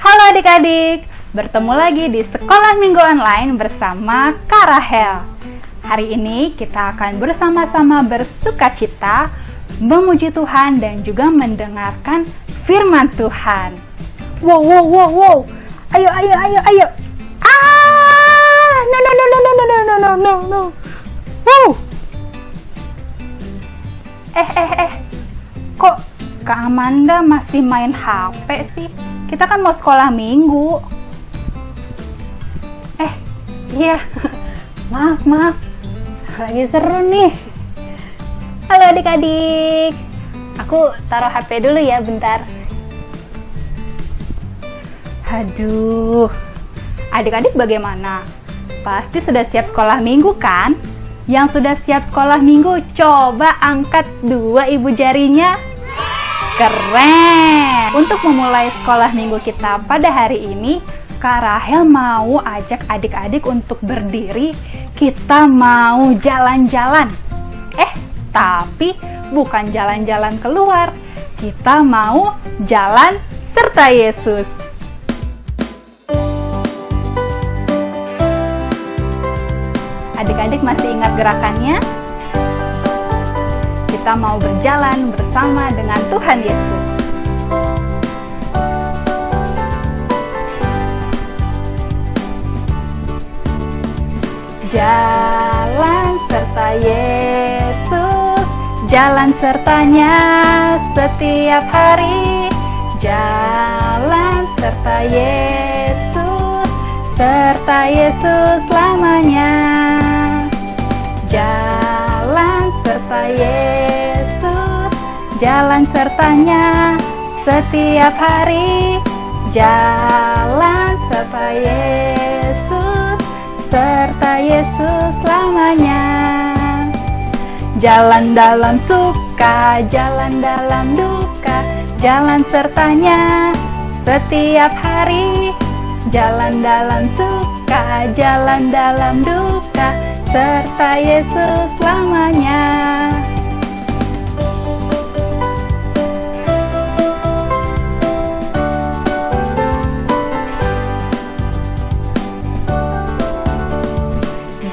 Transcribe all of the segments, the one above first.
Halo adik-adik, bertemu lagi di Sekolah Minggu Online bersama Kak Rahel. Hari ini kita akan bersama-sama bersukacita, memuji Tuhan dan juga mendengarkan firman Tuhan. Wow. Ayo. No. Wow. Kok Kak Amanda masih main HP sih? Kita kan mau sekolah minggu. Iya. Maaf. Lagi seru nih. Halo adik-adik. Aku taruh HP dulu ya bentar. Aduh. Adik-adik bagaimana? Pasti sudah siap sekolah minggu kan? Yang sudah siap sekolah minggu, coba angkat 2 ibu jarinya. Keren! Untuk memulai sekolah minggu kita pada hari ini, Kak Rahel mau ajak adik-adik untuk berdiri. Kita mau jalan-jalan. Tapi bukan jalan-jalan keluar. Kita mau jalan serta Yesus. Adik-adik masih ingat gerakannya? Kita mau berjalan bersama dengan Tuhan Yesus. Jalan serta Yesus, jalan sertanya setiap hari. Jalan serta Yesus, serta Yesus selamanya. Jalan serta Yesus, jalan sertanya setiap hari. Jalan serta Yesus, serta Yesus selamanya. Jalan dalam suka, jalan dalam duka, jalan sertanya setiap hari. Jalan dalam suka, jalan dalam duka, serta Yesus selamanya.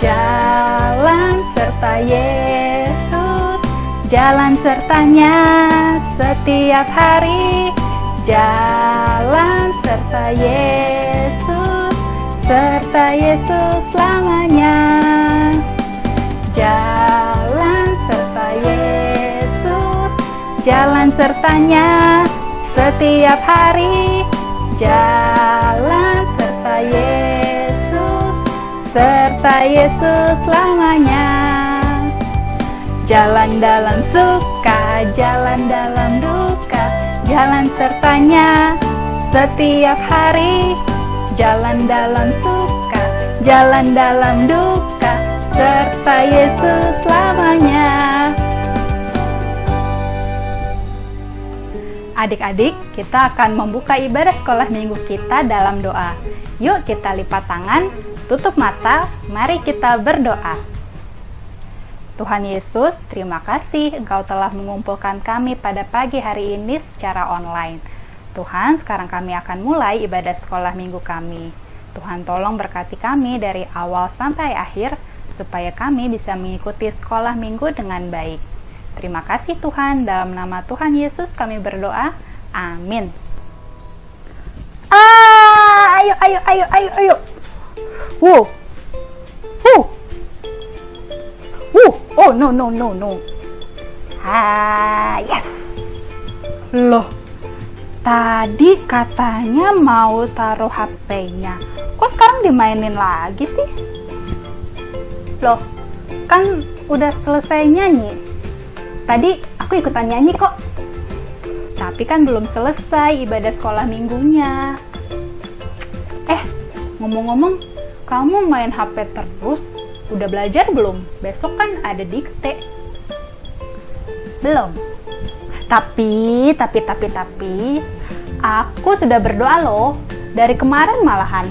Jalan serta Yesus, jalan sertanya setiap hari. Jalan serta Yesus, serta Yesus selamanya. Jalan serta Yesus, jalan sertanya setiap hari. Jalan serta Yesus, serta Yesus selamanya. Jalan dalam suka, jalan dalam duka, jalan sertanya setiap hari. Jalan dalam suka, jalan dalam duka, serta Yesus selamanya. Adik-adik, kita akan membuka ibadah sekolah minggu kita dalam doa. Yuk kita lipat tangan, tutup mata, mari kita berdoa. Tuhan Yesus, terima kasih Engkau telah mengumpulkan kami pada pagi hari ini secara online. Tuhan, sekarang kami akan mulai ibadah sekolah minggu kami. Tuhan tolong berkati kami dari awal sampai akhir, supaya kami bisa mengikuti sekolah minggu dengan baik. Terima kasih Tuhan, dalam nama Tuhan Yesus kami berdoa. Amin. Ayo. Oh, no. Yes. Loh, tadi katanya mau taruh HP-nya. Kok sekarang dimainin lagi sih? Loh, kan udah selesai nyanyi. Tadi aku ikutan nyanyi kok. Tapi kan belum selesai ibadah sekolah minggunya. Ngomong-ngomong, kamu main HP terus? Udah belajar belum? Besok kan ada dikte. Belum. Tapi, aku sudah berdoa loh. Dari kemarin malahan.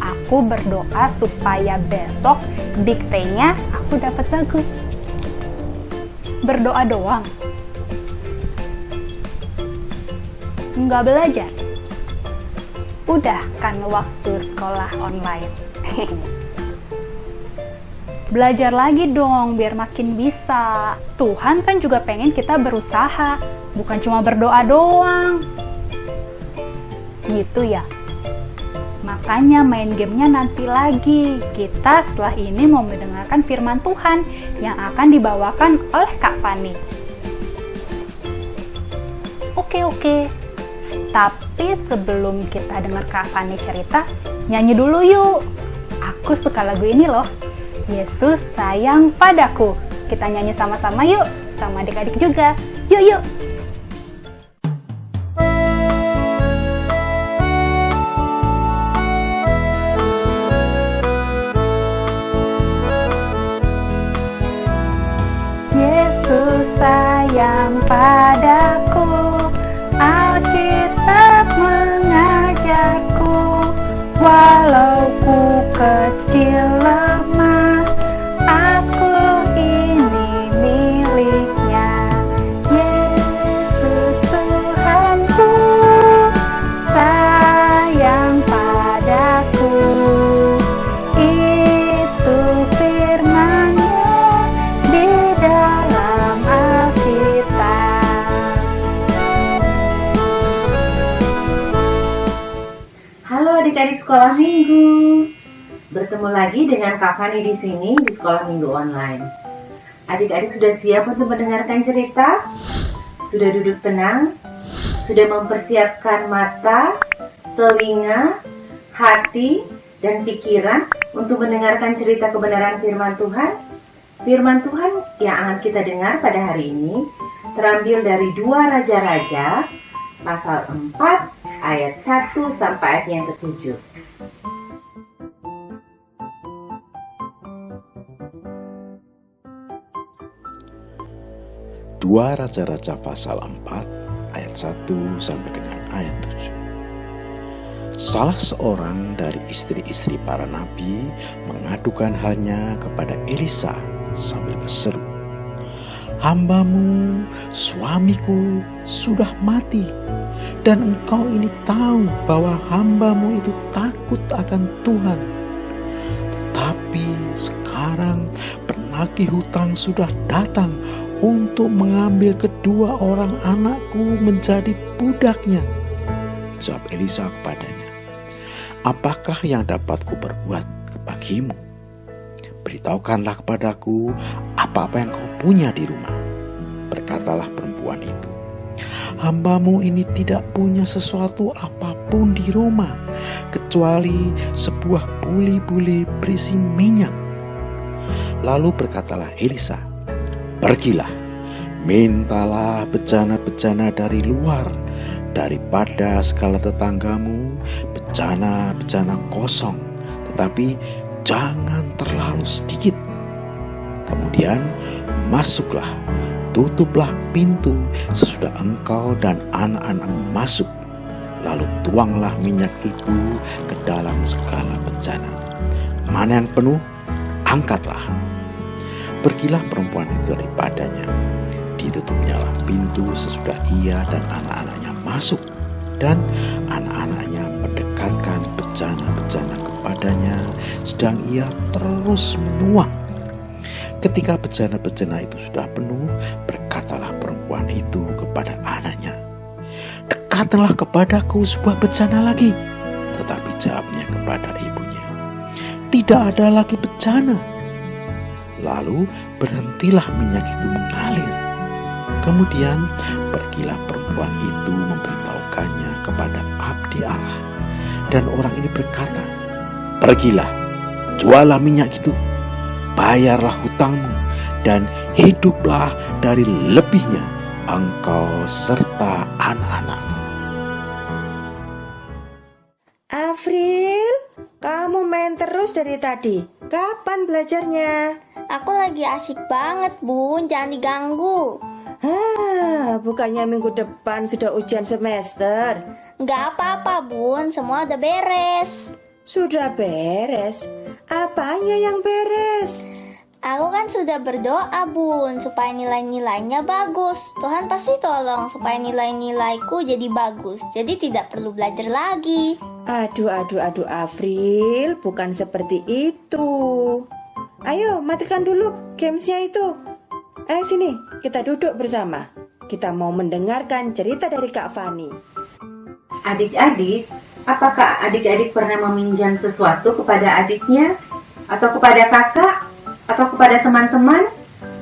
Aku berdoa supaya besok diktenya aku dapat bagus. berdoa doang? Nggak belajar? Udah kan waktu sekolah online. Belajar lagi dong biar makin bisa. Tuhan kan juga pengen kita berusaha, bukan cuma berdoa doang. Gitu ya. Makanya main gamenya nanti lagi. Kita setelah ini mau mendengarkan firman Tuhan yang akan dibawakan oleh Kak Fani. Oke. Tapi sebelum kita dengar Kak Fani cerita, nyanyi dulu yuk. Aku suka lagu ini loh. Yesus sayang padaku. Kita nyanyi sama-sama yuk. Sama adik-adik juga. Yuk. Yesus sayang padaku, Alkitab mengajarku, walau ku kecil lemah, aku ini miliknya. Yesus Tuhanku, sayang padaku, itu firman-Nya di dalam Alkitab. Halo adik-adik sekolah minggu. Bertemu lagi dengan Kak Fani di sini di sekolah minggu online. Adik-adik sudah siap untuk mendengarkan cerita? Sudah duduk tenang? Sudah mempersiapkan mata, telinga, hati, dan pikiran untuk mendengarkan cerita kebenaran firman Tuhan? Firman Tuhan yang akan kita dengar pada hari ini terambil dari 2 Raja-Raja pasal 4 ayat 1 sampai ayat yang ke-7. Dua Raja-Raja pasal 4 ayat 1 sampai dengan ayat 7. Salah seorang dari istri-istri para nabi mengadukan halnya kepada Elisa sambil berseru, "Hambamu, suamiku sudah mati, dan engkau ini tahu bahwa hambamu itu takut akan Tuhan. Tetapi sekarang penagih hutang sudah datang untuk mengambil kedua orang anakku menjadi budaknya." Jawab Elisa kepadanya, "Apakah yang dapat kuperbuat bagimu? Beritahukanlah kepadaku apa-apa yang kau punya di rumah." Berkatalah perempuan itu, "Hambamu ini tidak punya sesuatu apapun di rumah, kecuali sebuah buli-buli berisi minyak." Lalu berkatalah Elisa, "Pergilah, mintalah bejana-bejana dari luar, daripada segala tetanggamu, bejana-bejana kosong, tetapi jangan terlalu sedikit. Kemudian masuklah, tutuplah pintu sesudah engkau dan anak-anakmu masuk. Lalu tuanglah minyak itu ke dalam segala bejana. Mana yang penuh, angkatlah." Pergilah perempuan itu daripadanya. Ditutupnyalah pintu sesudah ia dan anak-anaknya masuk, dan anak-anaknya mendekatkan bejana-bejana kepadanya, sedang ia terus menuang. Ketika bejana-bejana itu sudah penuh, berkatalah perempuan itu kepada anaknya, "Dekatlah kepadaku sebuah bejana lagi." Tetapi jawabnya kepada ibunya, "Tidak ada lagi bejana." Lalu berhentilah minyak itu mengalir. Kemudian pergilah perempuan itu memberitahukannya kepada abdi Allah. Dan orang ini berkata, "Pergilah, jualah minyak itu, bayarlah hutangmu, dan hiduplah dari lebihnya engkau serta anak-anakmu." Afril, kamu main terus dari tadi. Kapan belajarnya? Aku lagi asik banget, Bun. Jangan diganggu. Bukannya minggu depan sudah ujian semester? Nggak apa-apa, Bun. Semua udah beres. Sudah beres? Apanya yang beres? Aku kan sudah berdoa, Bun, supaya nilai-nilainya bagus. Tuhan pasti tolong supaya nilai-nilaiku jadi bagus. Jadi tidak perlu belajar lagi. Aduh, Afril, bukan seperti itu. Ayo, matikan dulu gamesnya itu. Sini, kita duduk bersama. Kita mau mendengarkan cerita dari Kak Fani. Adik-adik, apakah adik-adik pernah meminjam sesuatu kepada adiknya? Atau kepada kakak? Atau kepada teman-teman?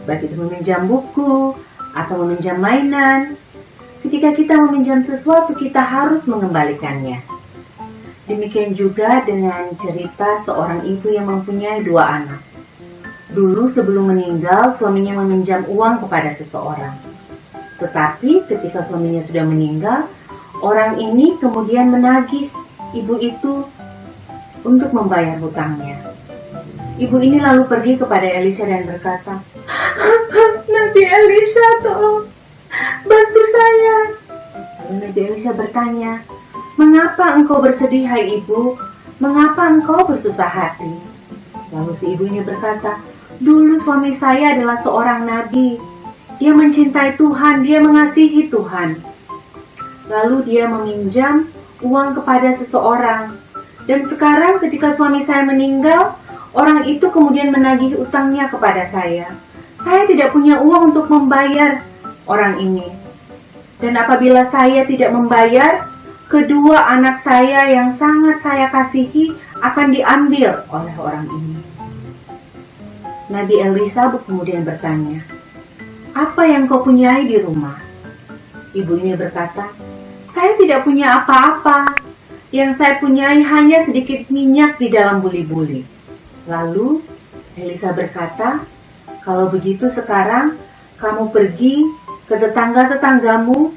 Baik itu meminjam buku atau meminjam mainan. Ketika kita meminjam sesuatu, kita harus mengembalikannya. Demikian juga dengan cerita seorang ibu yang mempunyai 2 anak. Dulu sebelum meninggal, suaminya meminjam uang kepada seseorang. Tetapi ketika suaminya sudah meninggal, orang ini kemudian menagih ibu itu untuk membayar hutangnya. Ibu ini lalu pergi kepada Elisa dan berkata, "Nabi Elisa, tolong bantu saya." Lalu Nabi Elisa bertanya, "Mengapa engkau bersedih, hai ibu? Mengapa engkau bersusah hati?" Lalu si ibu ini berkata, "Dulu suami saya adalah seorang nabi. Dia mencintai Tuhan, dia mengasihi Tuhan. Lalu dia meminjam uang kepada seseorang. Dan sekarang ketika suami saya meninggal, orang itu kemudian menagih utangnya kepada saya. Saya tidak punya uang untuk membayar orang ini. Dan apabila saya tidak membayar, kedua anak saya yang sangat saya kasihi akan diambil oleh orang ini." Nabi Elisa kemudian bertanya, "Apa yang kau punyai di rumah?" Ibu ini berkata, "Saya tidak punya apa-apa. Yang saya punyai hanya sedikit minyak di dalam buli-buli." Lalu Elisa berkata, "Kalau begitu sekarang kamu pergi ke tetangga-tetanggamu,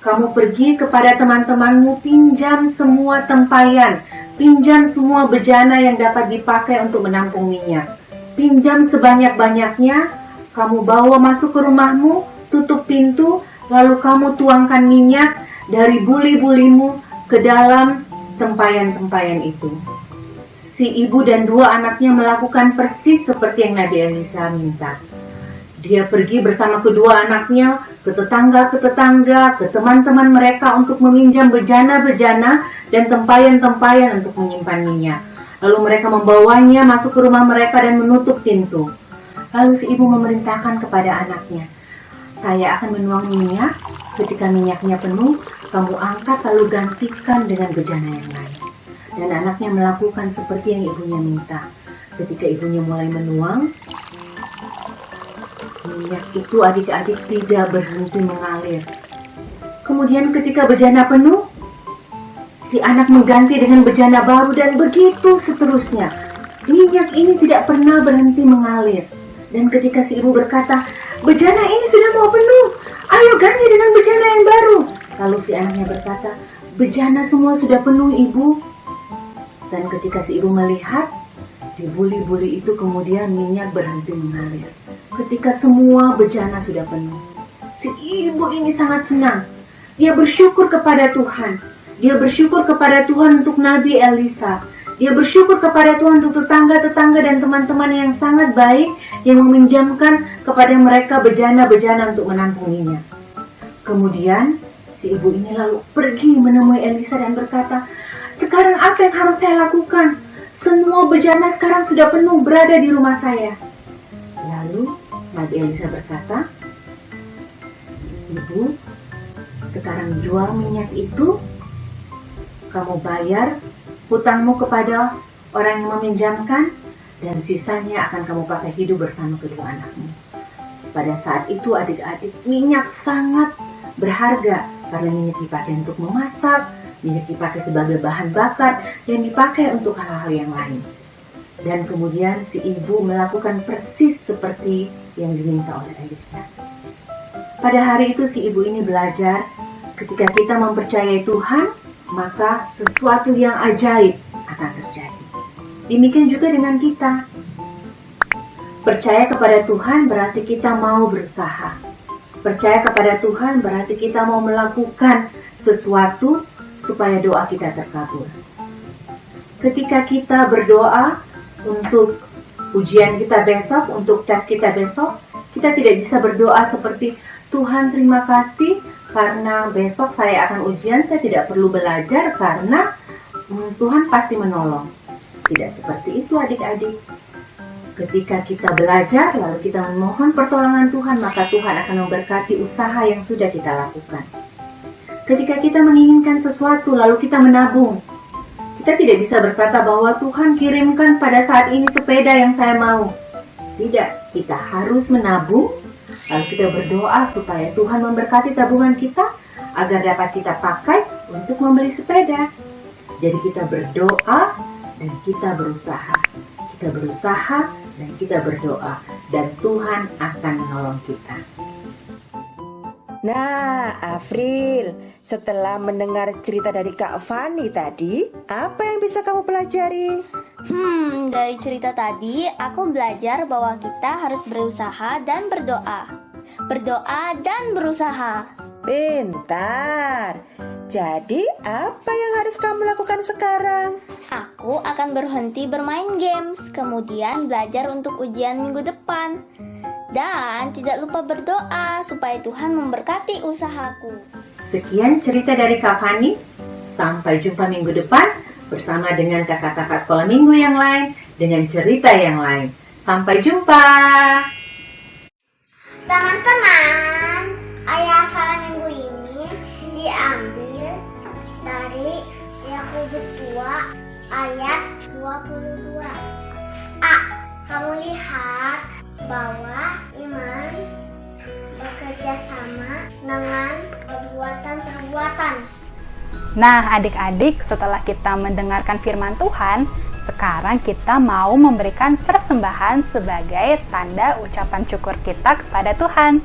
kamu pergi kepada teman-temanmu, pinjam semua tempayan, pinjam semua bejana yang dapat dipakai untuk menampung minyak. Pinjam sebanyak-banyaknya, kamu bawa masuk ke rumahmu, tutup pintu, lalu kamu tuangkan minyak dari buli-bulimu ke dalam tempayan-tempayan itu." Si ibu dan 2 anaknya melakukan persis seperti yang Nabi Elisa minta. Dia pergi bersama kedua anaknya ke tetangga, ke teman-teman mereka untuk meminjam bejana-bejana dan tempayan-tempayan untuk menyimpan minyak. Lalu mereka membawanya masuk ke rumah mereka dan menutup pintu. Lalu si ibu memerintahkan kepada anaknya, "Saya akan menuang minyak, ketika minyaknya penuh, kamu angkat lalu gantikan dengan bejana yang lain." Dan anaknya melakukan seperti yang ibunya minta. Ketika ibunya mulai menuang, minyak itu adik-adik tidak berhenti mengalir. Kemudian ketika bejana penuh, si anak mengganti dengan bejana baru dan begitu seterusnya. Minyak ini tidak pernah berhenti mengalir. Dan ketika si ibu berkata, "Bejana ini sudah mau penuh, ayo ganti dengan bejana yang baru." Lalu si anaknya berkata, "Bejana semua sudah penuh, ibu." Dan ketika si ibu melihat, di buli-buli itu kemudian minyak berhenti mengalir. Ketika semua bejana sudah penuh, si ibu ini sangat senang. Dia bersyukur kepada Tuhan. Dia bersyukur kepada Tuhan untuk Nabi Elisa. Dia bersyukur kepada Tuhan untuk tetangga-tetangga dan teman-teman yang sangat baik yang meminjamkan kepada mereka bejana-bejana untuk menampung minyak. Kemudian si ibu ini lalu pergi menemui Elisa dan berkata, "Sekarang apa yang harus saya lakukan? Semua bejana sekarang sudah penuh berada di rumah saya." Lalu Nabi Elisa berkata, "Ibu, sekarang jual minyak itu, kamu bayar hutangmu kepada orang yang meminjamkan, dan sisanya akan kamu pakai hidup bersama kedua anakmu." Pada saat itu adik-adik, minyak sangat berharga karena minyak dipakai untuk memasak, minyak dipakai sebagai bahan bakar, dan dipakai untuk hal-hal yang lain. Dan kemudian si ibu melakukan persis seperti yang diminta oleh Elisa. Pada hari itu si ibu ini belajar, ketika kita mempercayai Tuhan, maka sesuatu yang ajaib akan terjadi. Demikian juga dengan kita. Percaya kepada Tuhan berarti kita mau berusaha. Percaya kepada Tuhan berarti kita mau melakukan sesuatu supaya doa kita terkabul. Ketika kita berdoa untuk ujian kita besok, untuk tes kita besok, kita tidak bisa berdoa seperti, Tuhan terima kasih karena besok saya akan ujian, saya tidak perlu belajar karena Tuhan pasti menolong. Tidak seperti itu adik-adik. Ketika kita belajar, lalu kita memohon pertolongan Tuhan, maka Tuhan akan memberkati usaha yang sudah kita lakukan. Ketika kita menginginkan sesuatu, lalu kita menabung, kita tidak bisa berkata bahwa Tuhan kirimkan pada saat ini sepeda yang saya mau. Tidak, kita harus menabung, lalu kita berdoa supaya Tuhan memberkati tabungan kita agar dapat kita pakai untuk membeli sepeda. Jadi kita berdoa dan kita berusaha. Kita berusaha dan kita berdoa, dan Tuhan akan menolong kita. Nah, Afril, setelah mendengar cerita dari Kak Fani tadi, apa yang bisa kamu pelajari? Dari cerita tadi, aku belajar bahwa kita harus berusaha dan berdoa. Berdoa dan berusaha. Pintar. Jadi, apa yang harus kamu lakukan sekarang? Aku akan berhenti bermain games, kemudian belajar untuk ujian minggu depan. Dan tidak lupa berdoa supaya Tuhan memberkati usahaku. Sekian cerita dari Kak Fani. Sampai jumpa minggu depan bersama dengan kakak-kakak sekolah minggu yang lain dengan cerita yang lain. Sampai jumpa. Teman-teman, ayat salah minggu ini diambil dari Yakobus 2 ayat 22. A. Kamu lihat bahwa iman bekerja sama dengan perbuatan-perbuatan. Nah, adik-adik, setelah kita mendengarkan firman Tuhan, sekarang kita mau memberikan persembahan sebagai tanda ucapan syukur kita kepada Tuhan.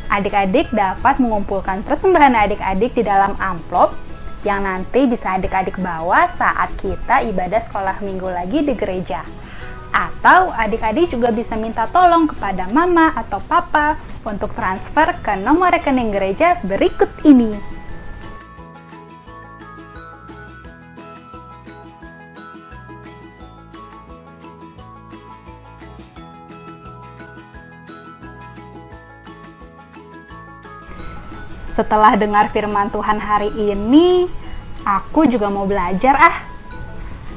Adik-adik dapat mengumpulkan persembahan adik-adik di dalam amplop yang nanti bisa adik-adik bawa saat kita ibadah sekolah minggu lagi di gereja. Atau adik-adik juga bisa minta tolong kepada mama atau papa untuk transfer ke nomor rekening gereja berikut ini. Setelah dengar firman Tuhan hari ini, aku juga mau belajar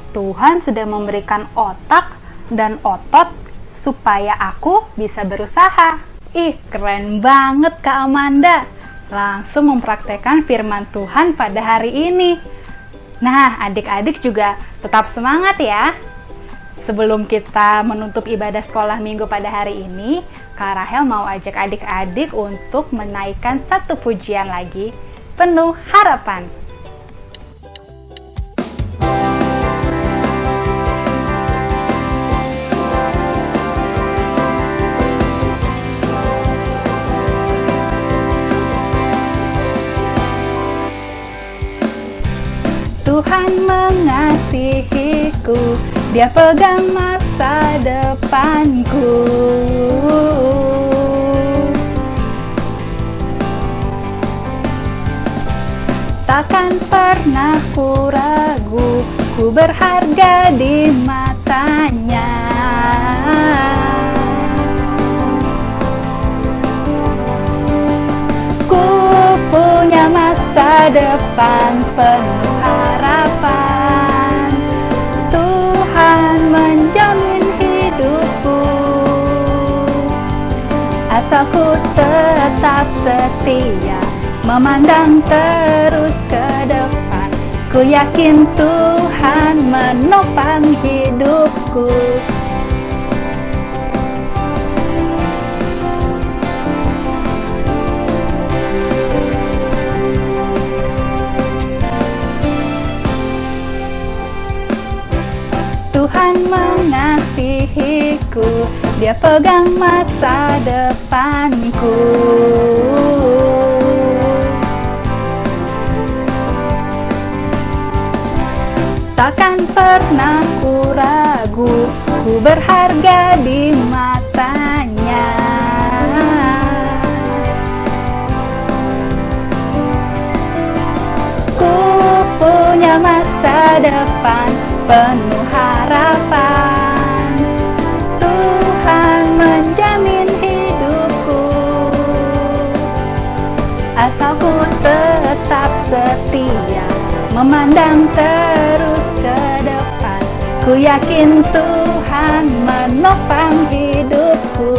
Tuhan sudah memberikan otak dan otot supaya aku bisa berusaha. Keren banget Kak Amanda. Langsung mempraktekkan firman Tuhan pada hari ini. Nah, adik-adik juga tetap semangat ya. Sebelum kita menutup ibadah sekolah minggu pada hari ini, Kak Rahel mau ajak adik-adik untuk menaikkan satu pujian lagi, penuh harapan. Tuhan mengasihiku, Dia pegang masa depanku. Takkan pernah ku ragu, ku berharga di matanya. Ku punya masa depan penuh harapan. Tuhan menjamin hidupku, asal ku tetap setia, memandang terus ke depan. Ku yakin Tuhan menopang hidupku. Tuhan mengasihiku, Dia pegang masa depanku. Takkan pernah ku ragu, ku berharga di matanya. Ku punya masa depan penuh harapan. asalku tetap setia, memandang terus ke depan. Ku yakin Tuhan menopang hidupku.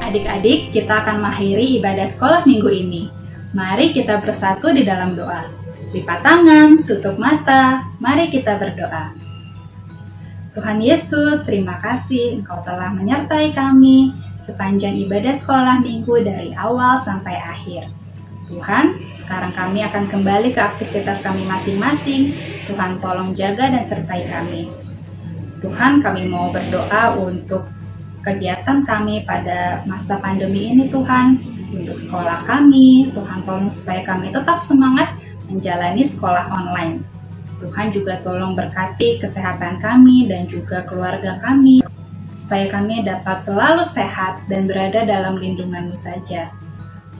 Adik-adik, kita akan mengakhiri ibadah sekolah minggu ini. Mari kita bersatu di dalam doa. Lipat tangan, tutup mata, mari kita berdoa. Tuhan Yesus, terima kasih Engkau telah menyertai kami sepanjang ibadah sekolah minggu dari awal sampai akhir. Tuhan, sekarang kami akan kembali ke aktivitas kami masing-masing. Tuhan tolong jaga dan sertai kami. Tuhan, kami mau berdoa untuk kegiatan kami pada masa pandemi ini Tuhan, untuk sekolah kami. Tuhan tolong supaya kami tetap semangat menjalani sekolah online. Tuhan juga tolong berkati kesehatan kami dan juga keluarga kami, supaya kami dapat selalu sehat dan berada dalam lindungan-Mu saja.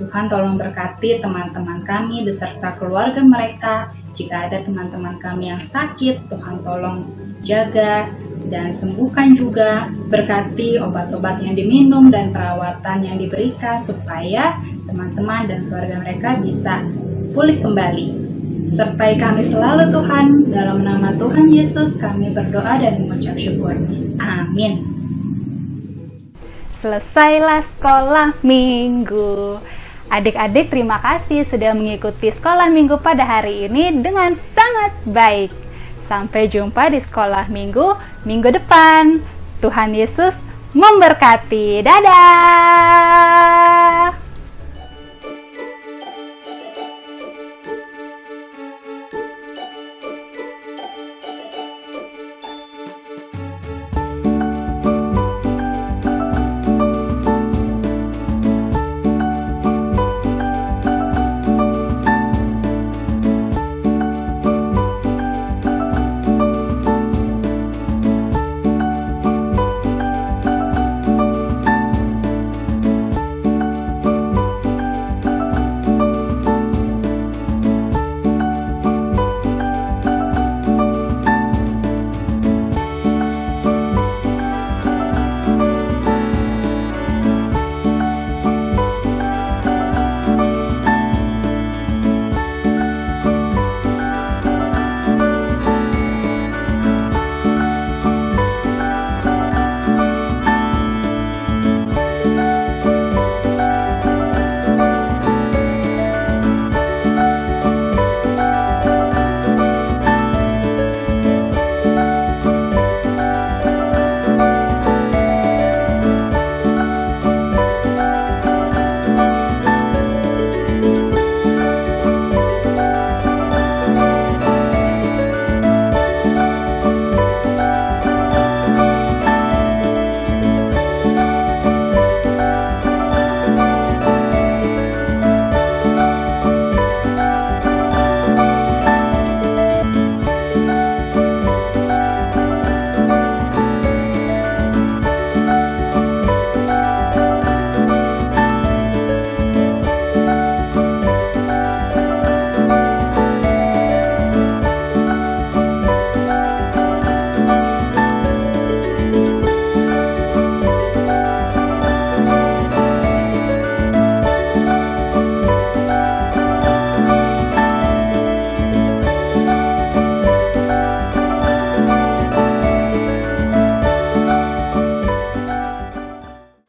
Tuhan tolong berkati teman-teman kami beserta keluarga mereka. Jika ada teman-teman kami yang sakit, Tuhan tolong jaga dan sembuhkan juga, berkati obat-obat yang diminum dan perawatan yang diberikan supaya teman-teman dan keluarga mereka bisa pulih kembali. Sertai kami selalu Tuhan, dalam nama Tuhan Yesus kami berdoa dan mengucap syukur. Amin. Selesailah sekolah minggu. Adik-adik, terima kasih sudah mengikuti sekolah minggu pada hari ini dengan sangat baik. Sampai jumpa di sekolah minggu depan. Tuhan Yesus memberkati. Dadah!